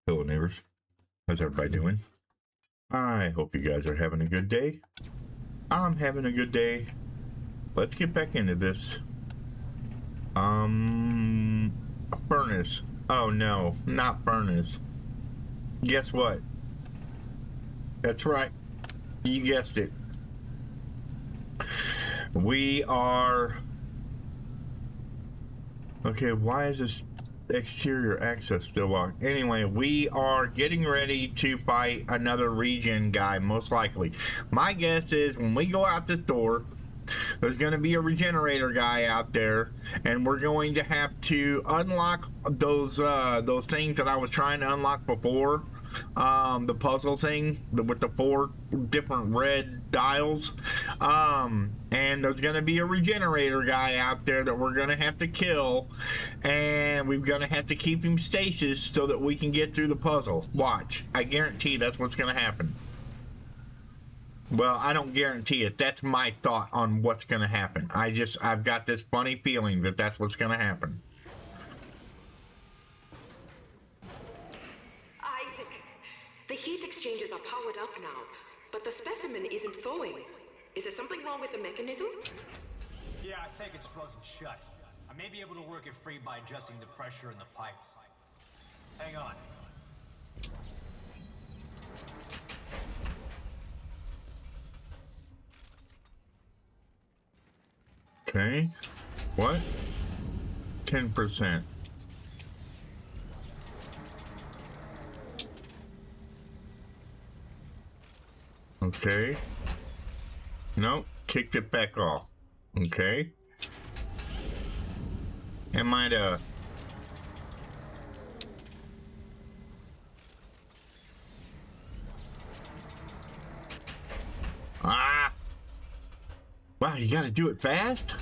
Hello, neighbors. How's everybody doing? I hope you guys are having a good day. I'm having a good day. Let's get back into this. Furnace. Oh no, not furnace. Guess what? That's right. You guessed it. We are... Okay, why is this exterior access still locked? Anyway, we are getting ready to fight another region guy, most likely. My guess is when we go out this door, there's going to be a regenerator guy out there, and we're going to have to unlock those things that I was trying to unlock before. The puzzle thing with the 4 different red dials. And there's going to be a regenerator guy out there that we're going to have to kill, and we're going to have to keep him stasis so that we can get through the puzzle. Watch. I guarantee that's what's going to happen. Well, I don't guarantee it. That's my thought on what's going to happen. I've got this funny feeling that that's what's going to happen. Isaac, the heat exchangers are powered up now, but the specimen isn't thawing. Is there something wrong with the mechanism? Yeah, I think it's frozen shut. I may be able to work it free by adjusting the pressure in the pipes. Hang on. Okay. What? 10%. Okay. Nope. Kicked it back off. Okay. Am I to... Ah! Wow, you gotta do it fast?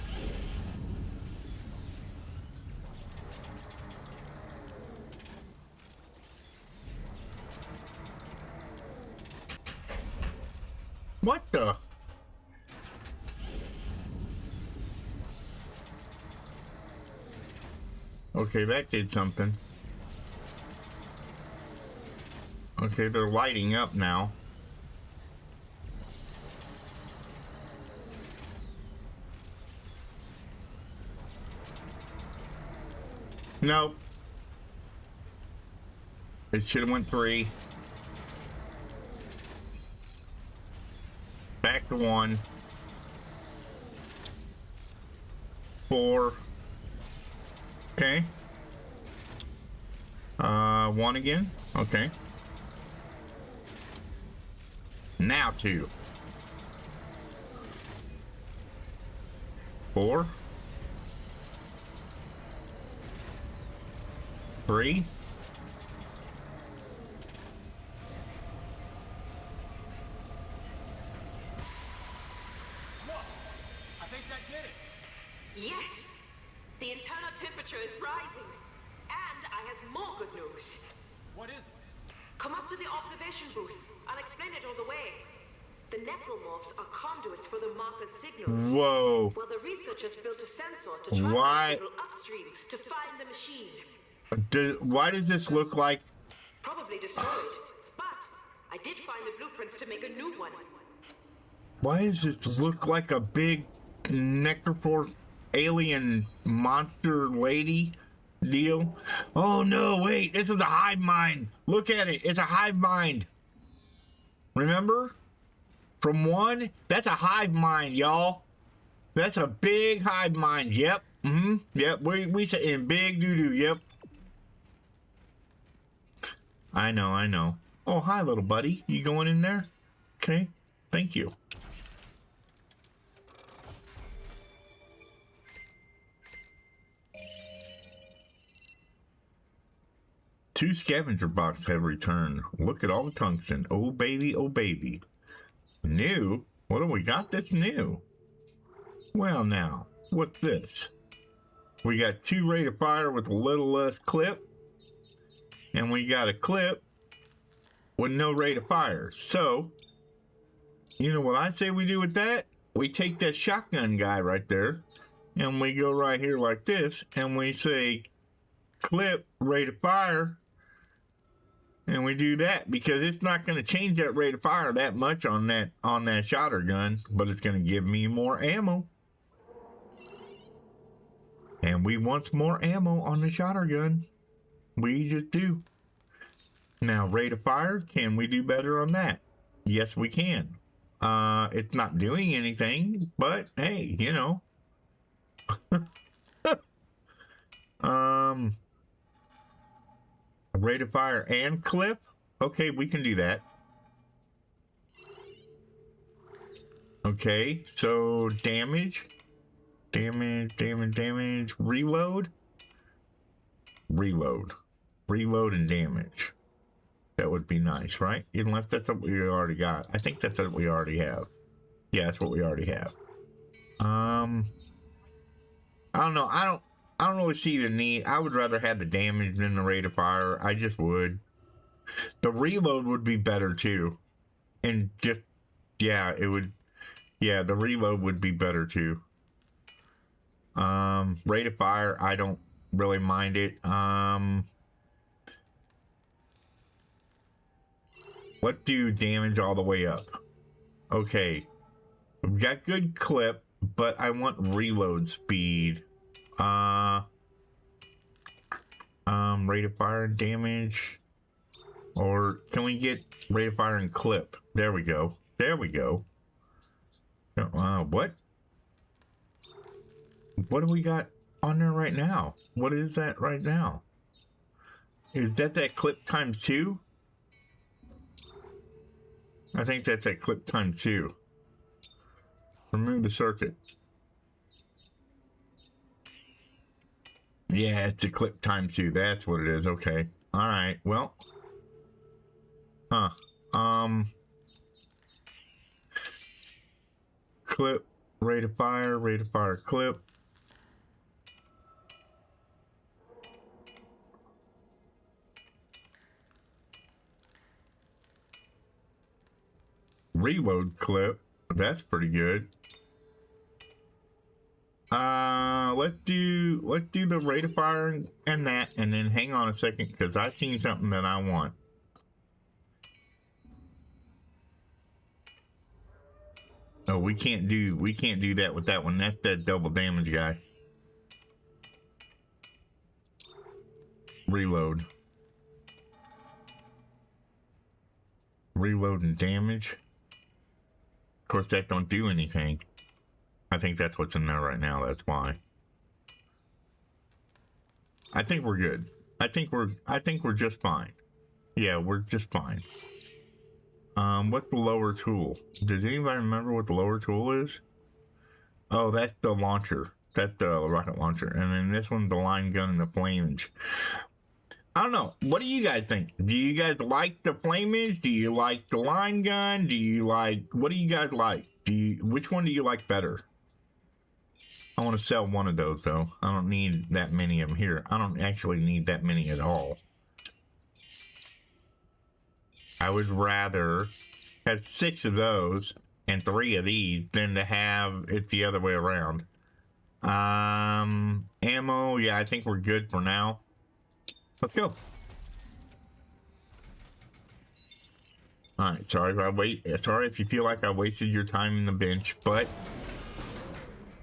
What the? Okay, that did something. Okay, they're lighting up now. Nope. It should have went 3. Back to 1. 4. Okay. 1 again. Okay. Now 2. 4. 3. Look! I think that did it! Yes! The internal temperature is rising. And I have more good news. What is it? Come up to the observation booth. I'll explain it all the way. The necromorphs are conduits for the marker's signals. Whoa. Well, the researchers built a sensor to track Why? the signal upstream to find the machine. Why does this look like... Probably destroyed. But I did find the blueprints to make a new one. Why does this look like a big necrophore alien monster lady deal? Oh no, wait, this is a hive mind. Look at it, it's a hive mind. Remember? From 1, that's a hive mind, y'all. That's a big hive mind, yep. Yep, we said in big doo-doo, yep. I know. Oh, hi, little buddy. You going in there? Okay, thank you. Two scavenger boxes have returned. Look at all the tungsten. Oh, baby, oh, baby. New? What do we got that's new? Well, now, what's this? We got 2 rate of fire with a little less clip. And we got a clip with no rate of fire. So, you know what I say we do with that? We take that shotgun guy right there, and we go right here like this, and we say clip rate of fire And we do that because it's not going to change that rate of fire that much on that shotter gun, but it's going to give me more ammo. And we want more ammo on the shotter gun. We just do. Now, rate of fire, can we do better on that? Yes, we can. It's not doing anything, but hey, you know. Rate of fire and clip. Okay, we can do that. Okay, so damage, reload, and damage. That would be nice, right? Unless that's what we already got. I think that's what we already have. Yeah, that's what we already have. I don't know. I don't really see the need. I would rather have the damage than the rate of fire. I just would. The reload would be better too. And just, yeah, it would. Yeah, the reload would be better too. Rate of fire, I don't really mind it. Let's do damage all the way up. Okay. We've got good clip, but I want reload speed. Rate of fire and damage. Or can we get rate of fire and clip? There we go. There we go. What? What do we got on there right now? What is that right now? Is that clip times 2? I think that's that clip times 2. Remove the circuit. Yeah, it's a clip times 2. That's what it is. Okay. All right. Well. Huh. Clip. Rate of fire, clip. Reload clip. That's pretty good. Let's do the rate of fire and that, and then hang on a second because I've seen something that I want. Oh, we can't do that with that one. That's that double damage guy. Reload. Reload and damage. Of course, that don't do anything. I think that's what's in there right now. That's why. I think we're good. I think we're just fine. Yeah, we're just fine. What's the lower tool? Does anybody remember what the lower tool is? Oh, that's the launcher. That's the rocket launcher. And then this one's the line gun and the flamage. I don't know. What do you guys think? Do you guys like the flamage? Do you like the line gun? What do you guys like? Which one do you like better? I want to sell one of those though. I don't need that many of them here. I don't actually need that many at all. I would rather have 6 of those and 3 of these than to have it the other way around. Ammo, yeah, I think we're good for now. Let's go. Alright, sorry if you feel like I wasted your time in the bench, but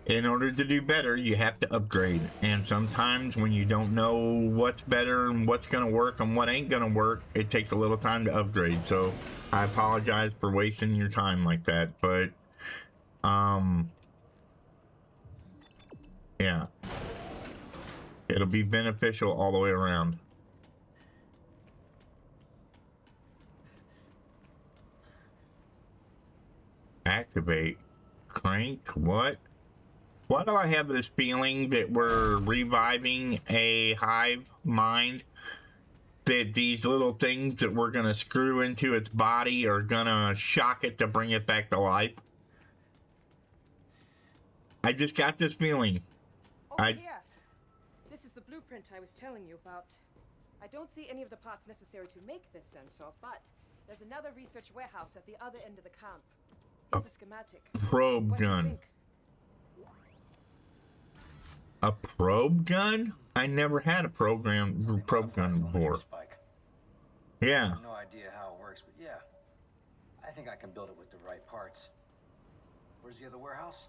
in order to do better, you have to upgrade. And sometimes when you don't know what's better and what's going to work and what ain't going to work, it takes a little time to upgrade. So I apologize for wasting your time like that. But, yeah. It'll be beneficial all the way around. Activate. Crank. What? Why do I have this feeling that we're reviving a hive mind? That these little things that we're gonna screw into its body are gonna shock it to bring it back to life? I just got this feeling. Here. This is the blueprint I was telling you about. I don't see any of the parts necessary to make this sensor, but there's another research warehouse at the other end of the camp. Here's a schematic. Probe What do you gun. think? A probe gun? A probe gun? I never had a probe gun before. Spike. Yeah. No idea how it works, but yeah. I think I can build it with the right parts. Where's the other warehouse?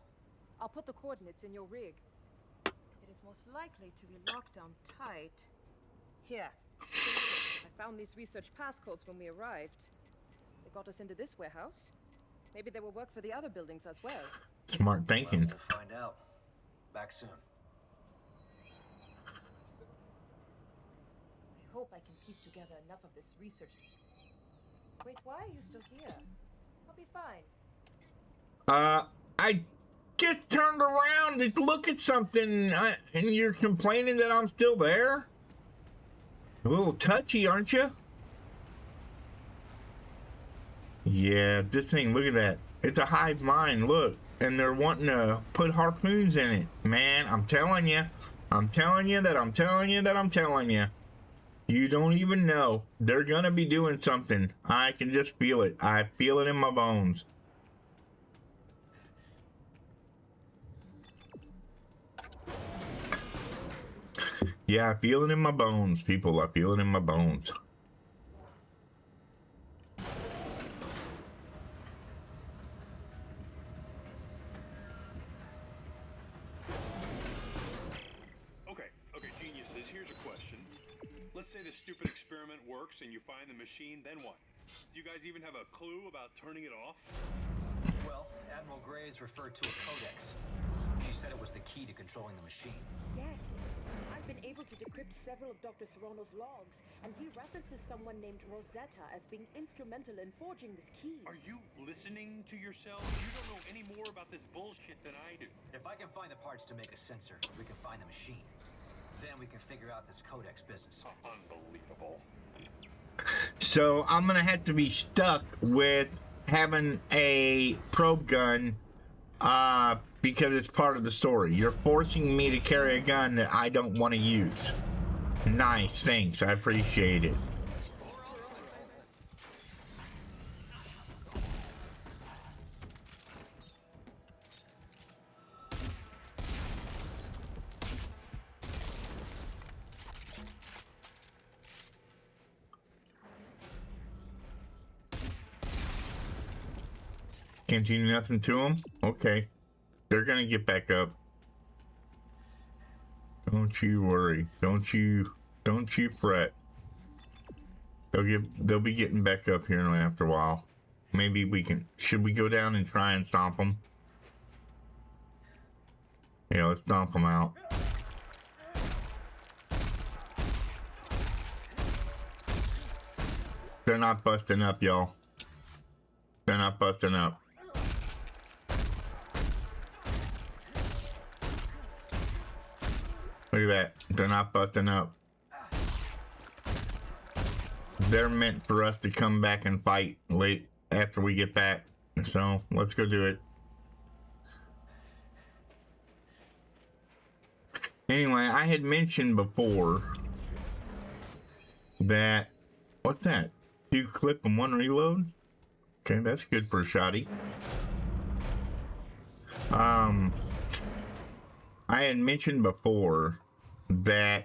I'll put the coordinates in your rig. It is most likely to be locked down tight. Here. I found these research passcodes when we arrived. They got us into this warehouse. Maybe they will work for the other buildings as well. Smart thinking. Well, we'll find out. Back soon. I hope I can piece together enough of this research. Wait, why are you still here? I'll be fine. I just turned around to look at something, and you're complaining that I'm still there? A little touchy, aren't you? Yeah, this thing, look at that. It's a hive mind, look. And they're wanting to put harpoons in it. Man, I'm telling you. I'm telling you that I'm telling you that I'm telling you. You don't even know. They're gonna be doing something. I can just feel it. I feel it in my bones. Yeah, I feel it in my bones, people. I feel it in my bones. Okay, geniuses, here's a question. Let's say the stupid experiment works and you find the machine, then what? Do you guys even have a clue about turning it off? Well, Admiral Graves referred to a codex. She said it was the key to controlling the machine. Yes. I've been able to decrypt several of Dr. Serrano's logs, and he references someone named Rosetta as being instrumental in forging this key. Are you listening to yourself? You don't know any more about this bullshit than I do. If I can find the parts to make a sensor, we can find the machine. Then we can figure out this codex business. Unbelievable. So I'm gonna have to be stuck with having a probe gun because it's part of the story. You're forcing me to carry a gun that I don't want to use. Nice, thanks. I appreciate it. Can't do nothing to them? Okay. They're gonna get back up. Don't you worry. Don't you fret. They'll be getting back up here after a while. Maybe we can, should we go down and try and stomp them? Yeah, let's stomp them out. They're not busting up, y'all. They're not busting up. Look at that. They're not busting up. They're meant for us to come back and fight late after we get back. So let's go do it. Anyway, I had mentioned before that, what's that? 2 clip and 1 reload? Okay, that's good for a shotty. I had mentioned before that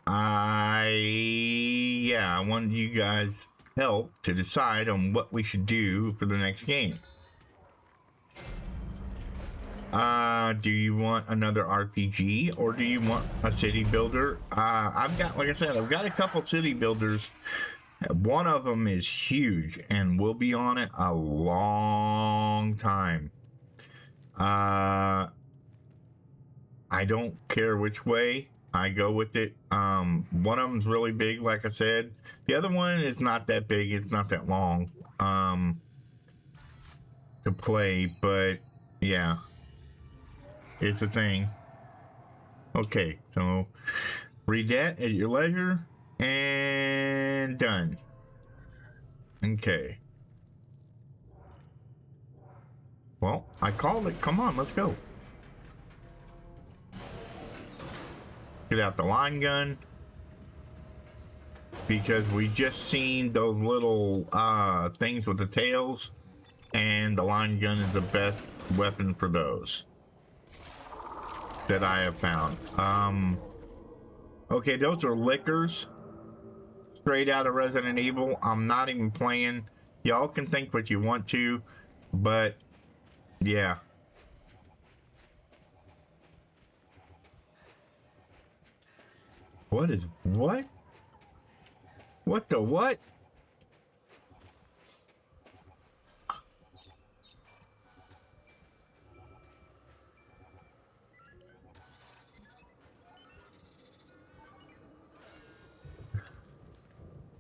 I wanted you guys help to decide on what we should do for the next game. Do you want another RPG or do you want a city builder? I've got, like I said, I've got a couple city builders. One of them is huge and we'll be on it a long time. I don't care which way I go with it. One of them's really big, like I said. The other one is not that big. It's not that long to play, but yeah, it's a thing. Okay, so read that at your leisure and done. Okay. Well, I called it. Come on, let's go. Get out the line gun. Because we just seen those little things with the tails. And the line gun is the best weapon for those that I have found. Okay, those are liquors. straight out of Resident Evil. I'm not even playing. Y'all can think what you want to, but yeah. What is what? What the what?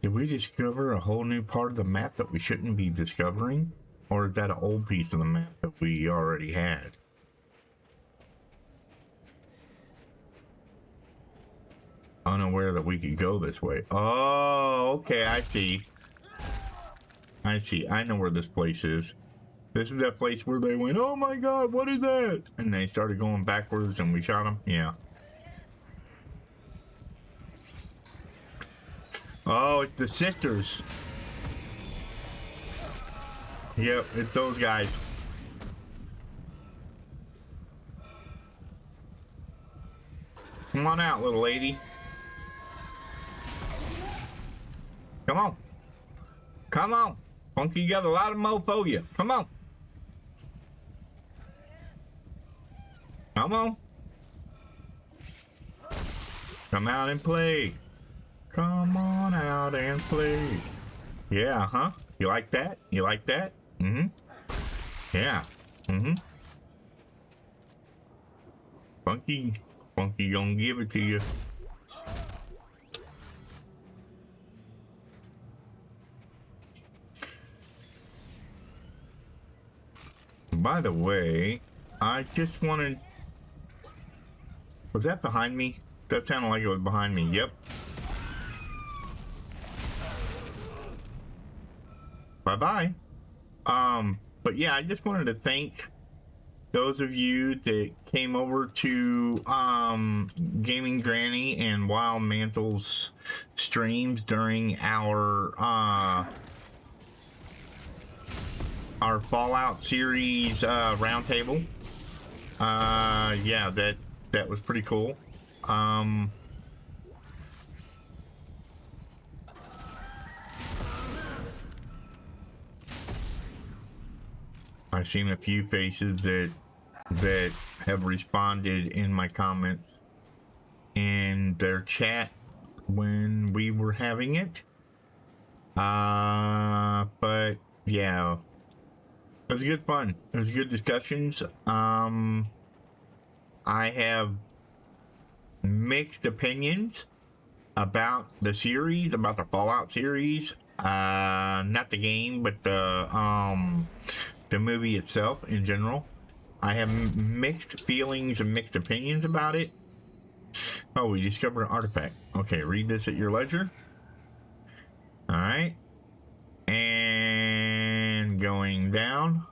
Did we discover a whole new part of the map that we shouldn't be discovering? Or is that an old piece of the map that we already had? Unaware that we could go this way. Oh, okay, I see. I see. I know where this place is. This is that place where they went, oh my god, what is that? And they started going backwards and we shot them? Yeah. Oh, it's the sisters. Yep, it's those guys. Come on out, little lady. Come on. Come on. Funky, you got a lot of mo for you. Come on. Come on. Come out and play. Come on out and play. Yeah, huh? You like that? You like that? Mm-hmm. Yeah. Mm-hmm. Funky gonna give it to you. By the way, I just wanted... Was that behind me? That sounded like it was behind me. Yep. Bye-bye. But yeah, I just wanted to thank those of you that came over to Gaming Granny and Wild Mantle's streams during our Fallout series roundtable. Yeah, that was pretty cool. I've seen a few faces that have responded in my comments in their chat when we were having it. But yeah, it was good fun. It was good discussions. I have mixed opinions about the series, about the Fallout series. Not the game, but the movie itself in general. I have mixed feelings and mixed opinions about it. Oh, we discovered an artifact. Okay, read this at your leisure. All right. And going down.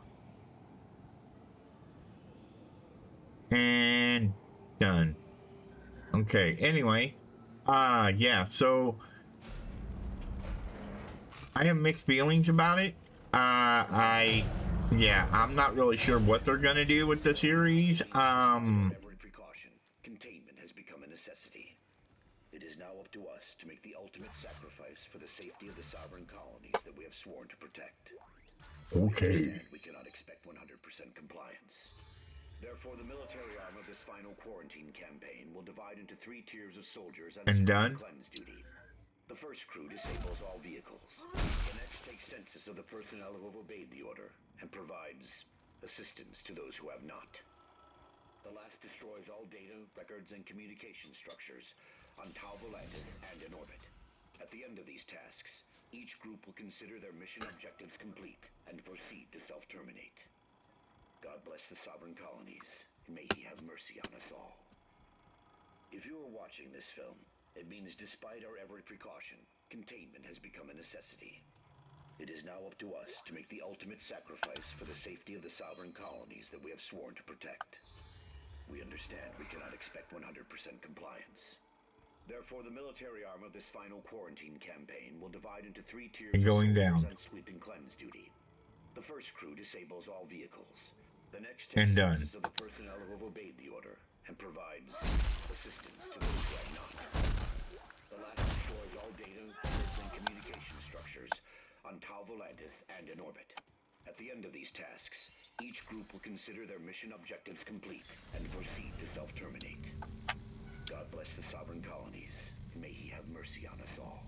And done. Okay, anyway. Yeah, so I have mixed feelings about it. Yeah, I'm not really sure what they're gonna do with the series. Every precaution, containment has become a necessity. It is now up to us to make the ultimate sacrifice for the safety of the sovereign colonies that we have sworn to protect. Okay. We cannot expect 100% compliance. Therefore, the military arm of this final quarantine campaign will divide into 3 tiers of soldiers And done. cleanse duty. The first crew disables all vehicles. The next takes census of the personnel who have obeyed the order and provides assistance to those who have not. The last destroys all data, records, and communication structures on Tau Volantis and in orbit. At the end of these tasks, each group will consider their mission objectives complete and proceed to self-terminate. God bless the sovereign colonies, and may he have mercy on us all. If you are watching this film, it means despite our every precaution, containment has become a necessity. It is now up to us to make the ultimate sacrifice for the safety of the sovereign colonies that we have sworn to protect. We understand we cannot expect 100% compliance. Therefore, the military arm of this final quarantine campaign will divide into 3 tiers Going down. on sweep and cleanse duty. The first crew disables all vehicles. The next And takes done. census of the personnel who have obeyed the order and provides assistance to those who have not. The last destroys all data, grids, and communication structures on Tau Volantis and in orbit. At the end of these tasks, each group will consider their mission objectives complete and proceed to self-terminate. God bless the sovereign colonies, and may he have mercy on us all.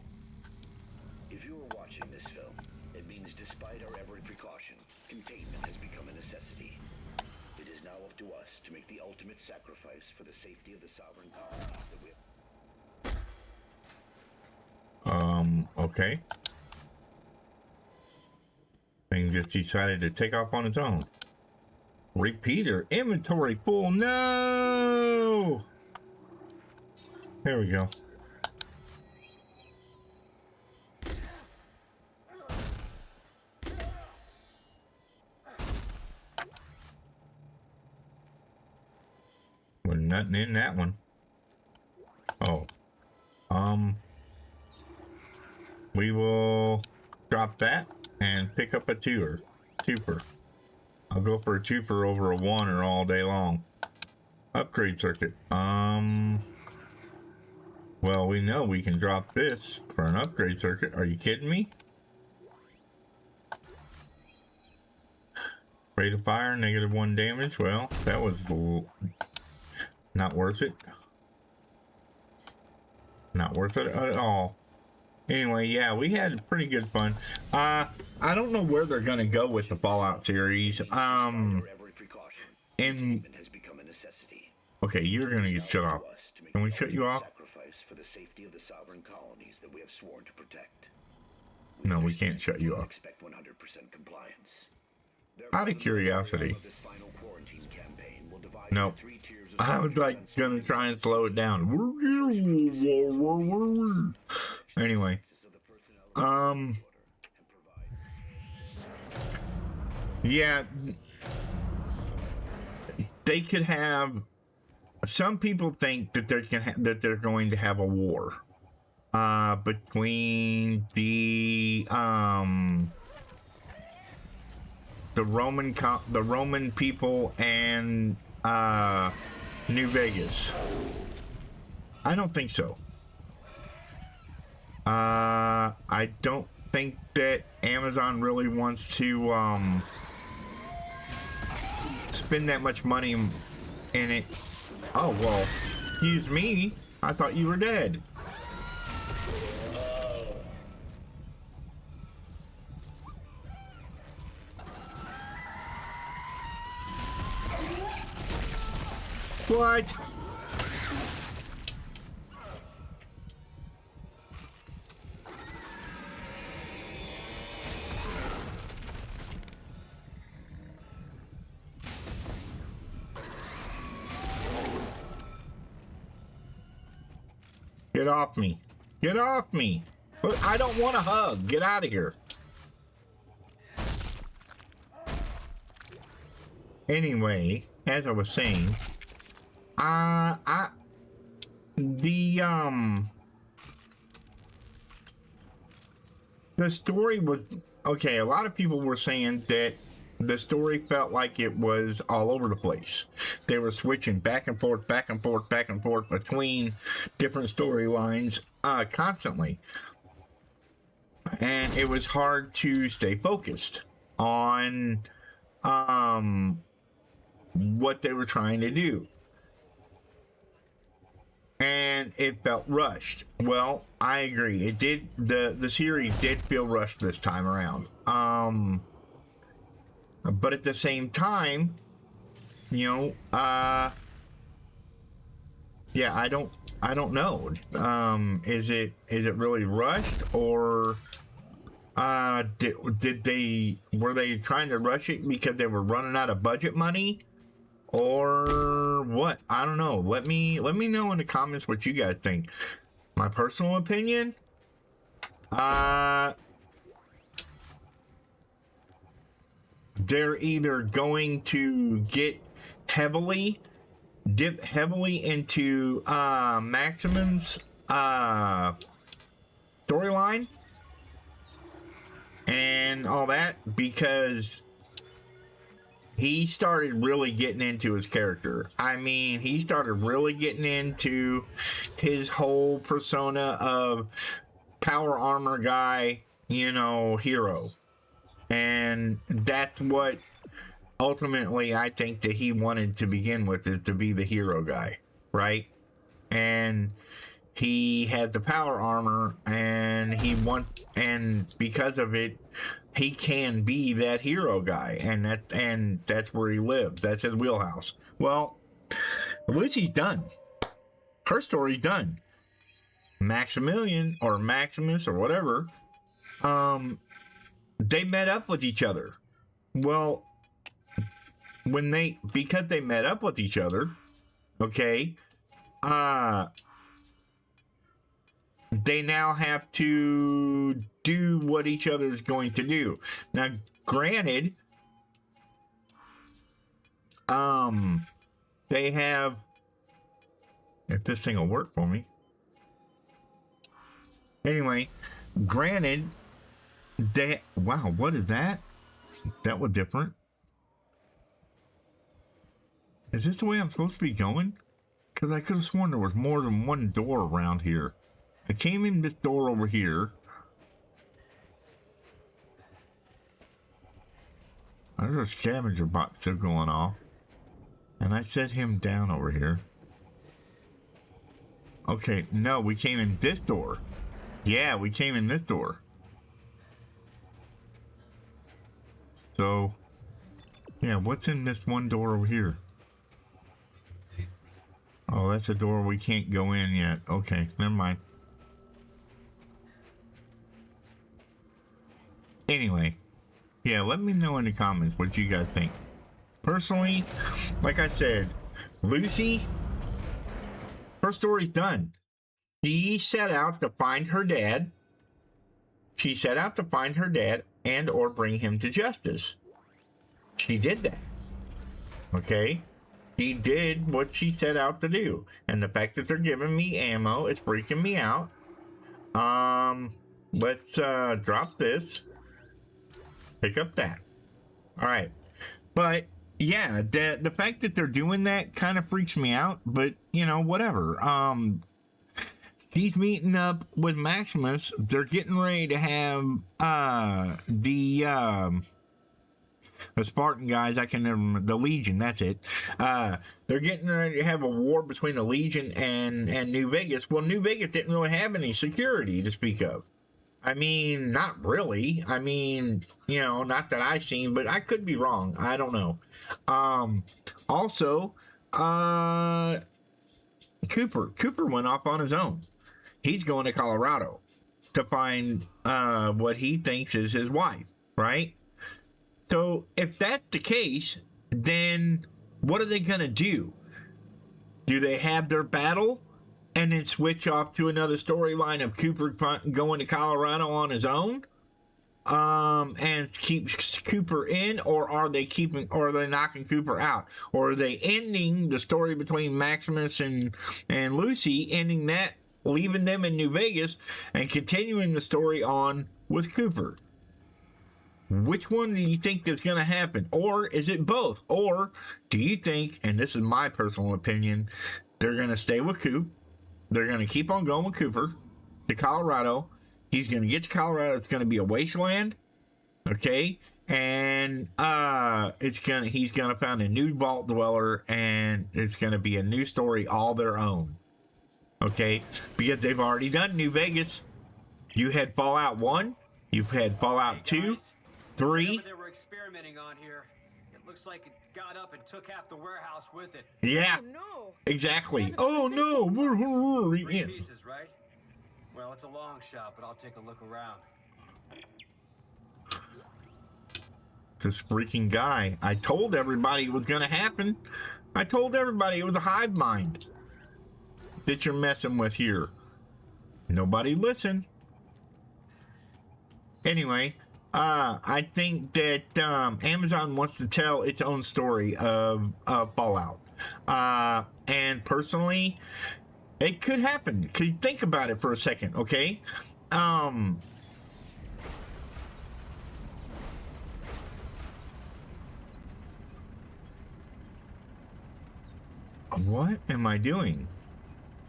If you are watching this film, it means despite our every precaution, containment has become a necessity. It is now up to us to make the ultimate sacrifice for the safety of the sovereign colonies that we have. Okay. Thing just decided to take off on its own. Repeater inventory full. No. There we go. Well, nothing in that one. Oh. We will drop that and pick up a twofer. I'll go for a twofer over a oneer all day long. Upgrade circuit. Well, we know we can drop this for an upgrade circuit. Are you kidding me? Rate of fire, -1 damage. Well, that was not worth it. Not worth it at all. Anyway, yeah, we had pretty good fun. I don't know where they're gonna go with the Fallout series. Okay, you're gonna get shut off. Can we shut you off? For the safety of the sovereign colonies that we have sworn to protect. No, we can't shut you off. Expect 100% compliance. Out of curiosity. Nope. I was like gonna try and slow it down. Anyway. Yeah. They could have. Some people think that they're going to have a war between the Roman people and New Vegas. I don't think so. I don't think that Amazon really wants to spend that much money in it. Oh, well, excuse me. I thought you were dead. What? Get off me. Get off me. Look, I don't want a hug. Get out of here. Anyway, as I was saying, the story was okay. A lot of people were saying that the story felt like it was all over the place. They were switching back and forth between different storylines constantly. And it was hard to stay focused on what they were trying to do. And it felt rushed. Well, I agree. It did. The series did feel rushed this time around. But at the same time, you know, yeah, I don't know. Is it really rushed, or were they trying to rush it because they were running out of budget money, or what? I don't know. Let me know in the comments what you guys think. My personal opinion, they're either going to dip heavily into Maximum's storyline and all that, because he started really getting into his character. I mean, he started really getting into his whole persona of power armor guy, you know, hero. And that's what ultimately I think that he wanted to begin with, is to be the hero guy, right? And he had the power armor, and and because of it, he can be that hero guy, and that's where he lives. That's his wheelhouse. Well, Lucy's done. Her story's done. Maximilian or Maximus or whatever, they met up with each other. Well, because they met up with each other, okay, they now have to do what each other is going to do. Now, granted, they have, if this thing will work for me. Anyway, granted, wow, what is that? That was different. Is this the way I'm supposed to be going? Because I could have sworn there was more than one door around here. I came in this door over here. There's a scavenger bot still going off. And I set him down over here. Okay, no, we came in this door. Yeah, we came in this door. So, yeah, what's in this one door over here? Oh, that's a door we can't go in yet. Okay, never mind. Anyway, yeah, let me know in the comments what you guys think. Personally, like I said, Lucy, her story's done. She set out to find her dad. She set out to find her dad and or bring him to justice. She did that. Okay? She did what she set out to do. And the fact that they're giving me ammo is freaking me out. Let's drop this. Pick up that. All right. But yeah, the fact that they're doing that kind of freaks me out, but you know, whatever. She's meeting up with Maximus. They're getting ready to have the Spartan guys. I can never remember, the Legion. That's it. They're getting ready to have a war between the Legion and New Vegas. Well, New Vegas didn't really have any security to speak of. I mean, not really. I mean, you know, not that I've seen, but I could be wrong. I don't know. Also, Cooper went off on his own. He's going to Colorado to find what he thinks is his wife, right? So if that's the case, then what are they going to do? Do they have their battle and then switch off to another storyline of Cooper going to Colorado on his own? And keep Cooper in, or are they knocking Cooper out? Or are they ending the story between Maximus and Lucy, ending that, leaving them in New Vegas, and continuing the story on with Cooper? Which one do you think is going to happen? Or is it both? Or do you think, and this is my personal opinion, they're going to stay with Coop, they're going to keep on going with Cooper to Colorado, he's going to get to Colorado, it's going to be a wasteland, okay? And he's going to find a new vault dweller, and it's going to be a new story all their own. Okay, because they've already done New Vegas. You had Fallout 1, you've had Fallout 2, 3. Whatever they were experimenting on here, it looks like it got up and took half the warehouse with it. Yeah, Oh no! exactly. Oh no, Three yeah. pieces, right? Well, it's a long shot, but I'll take a look around. This freaking guy. I told everybody it was going to happen. I told everybody it was a hive mind that you're messing with here. Nobody listened. Anyway, I think that Amazon wants to tell its own story of Fallout. And personally, it could happen. Could you think about it for a second, okay? What am I doing?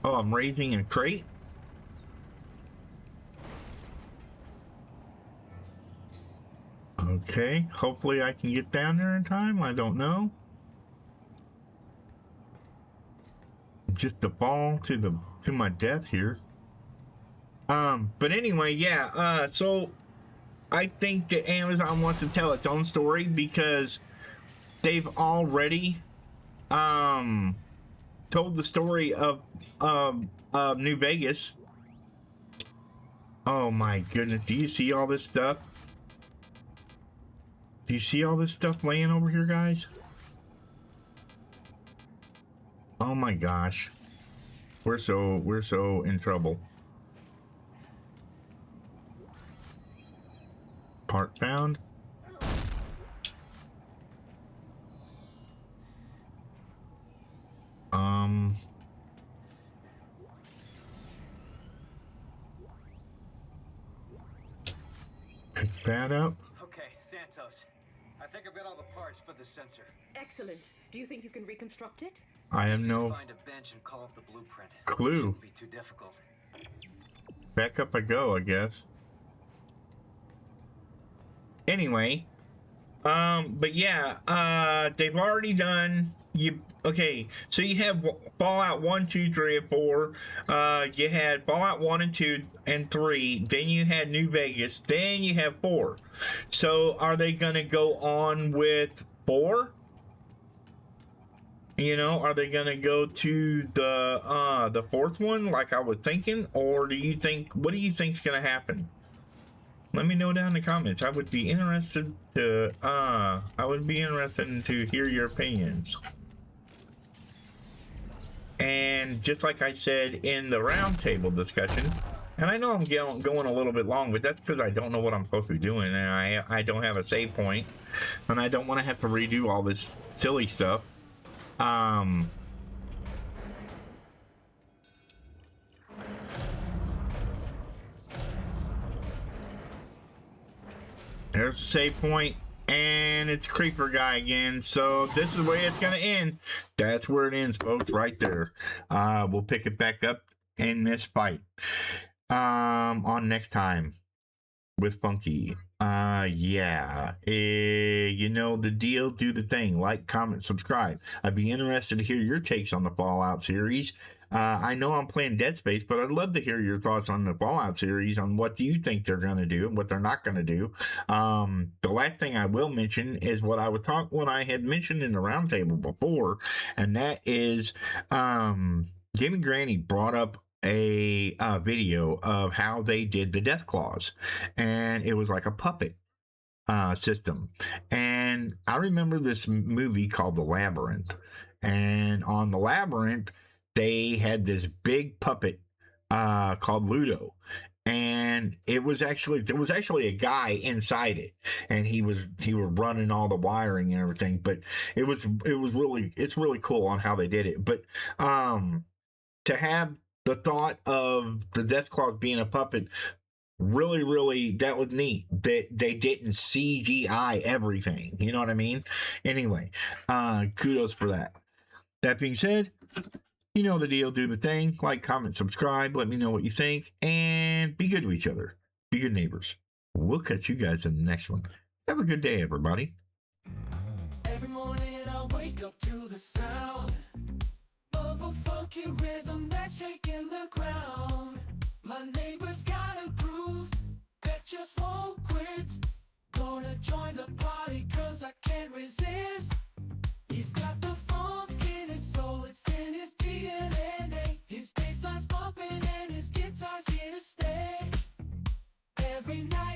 Oh, I'm raising a crate? Okay, hopefully I can get down there in time. I don't know. Just to fall to my death here. But anyway, yeah, so I think that Amazon wants to tell its own story because they've already told the story of New Vegas. Oh my goodness, do you see all this stuff? Do you see all this stuff laying over here, guys? Oh my gosh. We're so in trouble. Part found. Pick that up. Okay, Santos. I think I've got all the parts for the sensor. Excellent. Do you think you can reconstruct it? I have See, no find a bench and call up the blueprint. clue. Shouldn't be too difficult. Back up I go, I guess. Anyway, but yeah, they've already done okay, so you have Fallout 1, 2, 3, and 4. You had Fallout 1 and 2 and 3. Then you had New Vegas. Then you have 4. So are they gonna go on with 4? You know, are they gonna go to the fourth one like I was thinking, or do you think? What do you think's gonna happen? Let me know down in the comments. I would be interested to hear your opinions. And just like I said in the roundtable discussion, and I know I'm going a little bit long, but that's because I don't know what I'm supposed to be doing, and I don't have a save point, and I don't want to have to redo all this silly stuff. There's the save point, and it's Creeper Guy again. So this is the way it's gonna end. That's where it ends, folks, right there. We'll pick it back up in this fight on next time with Funky. Yeah, you know the deal. Do the thing. Like, comment, subscribe. I'd be interested to hear your takes on the Fallout series. I know I'm playing Dead Space, but I'd love to hear your thoughts on the Fallout series, on what do you think they're going to do and what they're not going to do. The last thing I will mention is what I had mentioned in the roundtable before, and that is Gaming Granny brought up a video of how they did the Death Claws, and it was like a puppet system. And I remember this movie called The Labyrinth, and on The Labyrinth they had this big puppet called Ludo, and there was actually a guy inside it, and he was running all the wiring and everything. But it's really cool on how they did it. But to have the thought of the Death Claws being a puppet, really, that was neat. That they didn't CGI everything. You know what I mean? Anyway, kudos for that. That being said, you know the deal. Do the thing. Like, comment, subscribe. Let me know what you think. And be good to each other. Be good neighbors. We'll catch you guys in the next one. Have a good day, everybody. Every morning I wake up to the sound of a funky rhythm that's shaking the ground. My neighbor's got a groove that just won't quit. Gonna join the party 'cause I can't resist. He's got the funk in his soul, it's in his DNA. His bassline's bumping and his guitar's here to stay. Every night